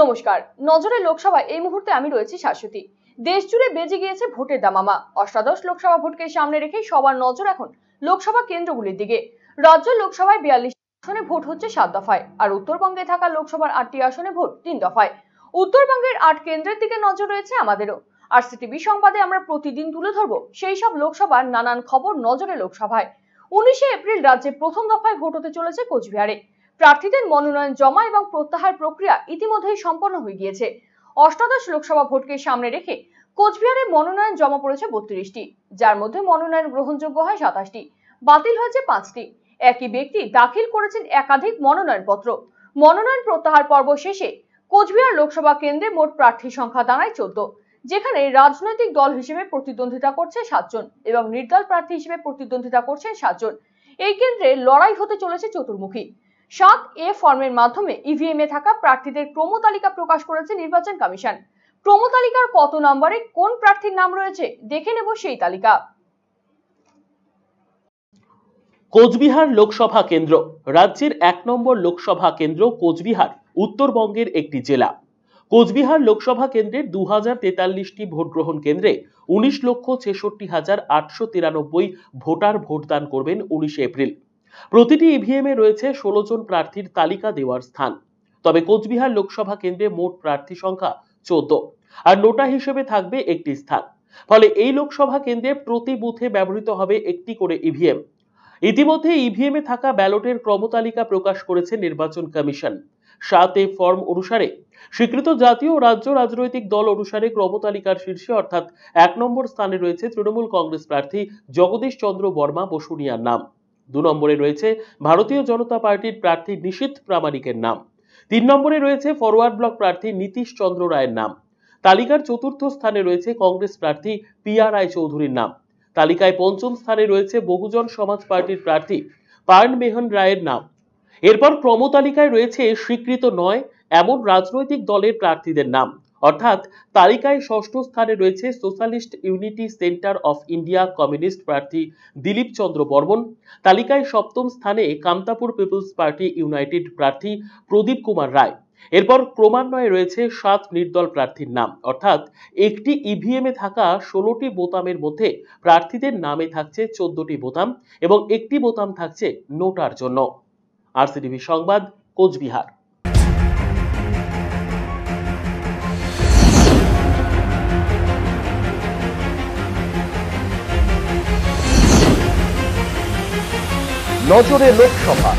নমস্কার। নজরে লোকসভায় এই মুহূর্তে আমি রয়েছি শাশ্বতী। দেশ জুড়ে বেজে গিয়েছে ভোটের দামামা। অষ্টাদশ লোকসভা ভোটকে সামনে রেখে সবার নজর এখন লোকসভা কেন্দ্রগুলির দিকে। রাজ্য লোকসভায় 42 আসনে ভোট হচ্ছে 7 দফায়, আর উত্তরবঙ্গে থাকা লোকসভার 8টি আসনে ভোট 3 দফায়। উত্তরবঙ্গের 8 কেন্দ্রের দিকে নজর রয়েছে আমাদেরও। আরসিটিভি সংবাদে আমরা প্রতিদিন তুলে ধরবো সেই সব লোকসভার নানান খবর নজরে লোকসভায়। 19 এপ্রিল রাজ্যে প্রথম দফায় ভোট হতে চলেছে কোচবিহারে। প্রার্থীদের মনোনয়ন জমা এবং প্রত্যাহার প্রক্রিয়া ইতিমধ্যেই সম্পন্ন হয়ে গিয়েছে। অষ্টাদশ লোকসভা ভোটকে সামনে রেখে কোচবিহারে মনোনয়ন জমা পড়েছে 32টি, যার মধ্যে মনোনয়ন গ্রহণযোগ্য হয় 27টি, বাতিল হয়েছে 5টি। একই ব্যক্তি দাখিল করেছেন একাধিক মনোনয়নপত্র। মনোনয়ন প্রত্যাহার পর্ব শেষে কোচবিহার লোকসভা কেন্দ্রে মোট প্রার্থী সংখ্যা দাঁড়ায় 14, যেখানে রাজনৈতিক দল হিসেবে প্রতিদ্বন্দ্বিতা করছে 7 জন এবং নির্দল প্রার্থী হিসেবে প্রতিদ্বন্দ্বিতা করছেন 7 জন। এই কেন্দ্রে লড়াই হতে চলেছে চতুর্মুখী। 7A ফর্মের মাধ্যমে ইভিএম এ থাকা প্রার্থীদের ক্রম তালিকা প্রকাশ করেছে নির্বাচন কমিশন। ক্রম তালিকার কত নম্বরে কোন প্রার্থীর নাম রয়েছে দেখে নেব সেই তালিকা। কোচবিহার লোকসভা কেন্দ্র রাজ্যের 1 নম্বর লোকসভা কেন্দ্র কোচবিহার উত্তরবঙ্গের একটি জেলা। কোচবিহার লোকসভা কেন্দ্রের 2043টি ভোট গ্রহণ কেন্দ্রে 19,66,893 ভোটার ভোটদান করবেন 19 এপ্রিল। প্রতিটি ইভিএম এ রয়েছে 16 জন প্রার্থীর তালিকা দেওয়ার স্থান। তবে কোচবিহার লোকসভা কেন্দ্রে মোট প্রার্থী সংখ্যা 14 আর নোটা হিসেবে থাকবে একটি স্থান। ফলে এই লোকসভা কেন্দ্রে প্রতি বুথে ব্যবহৃত হবে একটি করে ইভিএম। ইতিমধ্যে ইভিএম এ থাকা ব্যালটের ক্রমতালিকা প্রকাশ করেছে নির্বাচন কমিশন। 7A ফর্ম অনুসারে স্বীকৃত জাতীয় ও রাজ্য রাজনৈতিক দল অনুসারে ক্রমতালিকার শীর্ষে অর্থাৎ 1 নম্বর স্থানে রয়েছে তৃণমূল কংগ্রেস প্রার্থী জগদীশ চন্দ্র বর্মা বসুনিয়ার নাম। 2 নম্বরে রয়েছে ভারতীয় জনতা পার্টির প্রার্থী নিশীথ প্রামাণিকের নাম। 3 নম্বরে রয়েছে ফরওয়ার্ড ব্লক প্রার্থী নীতিশ চন্দ্র রায়ের নাম। তালিকার 4র্থ স্থানে রয়েছে কংগ্রেস প্রার্থী পিয়া রায় চৌধুরীর নাম। তালিকায় 5ম স্থানে রয়েছে বহুজন সমাজ পার্টির প্রার্থী পার্ন মেহন রায়ের নাম। এরপর ক্রমতালিকায় রয়েছে স্বীকৃত নয় এমন রাজনৈতিক দলের প্রার্থীদের নাম, অর্থাৎ তালিকায় 6ষ্ঠ স্থানে রয়েছে socialist unity centre of India communist প্রার্থী দিলীপ চন্দ্র বর্মন। তালিকায় 7ম স্থানে কামতাপুর পিপলস পার্টি ইউনাইটেড প্রার্থী প্রদীপ কুমার রায়। এরপর ক্রমান্বয়ে রয়েছে 7 নির্দল প্রার্থীর নাম, অর্থাৎ একটি ইভিএম এ থাকা 16টি বোতামের মধ্যে প্রার্থীদের নামে থাকছে 14টি বোতাম এবং একটি বোতাম থাকছে নোটার জন্য। আরসিটিভি সংবাদ, কোচবিহার। নজরে লোকসভা।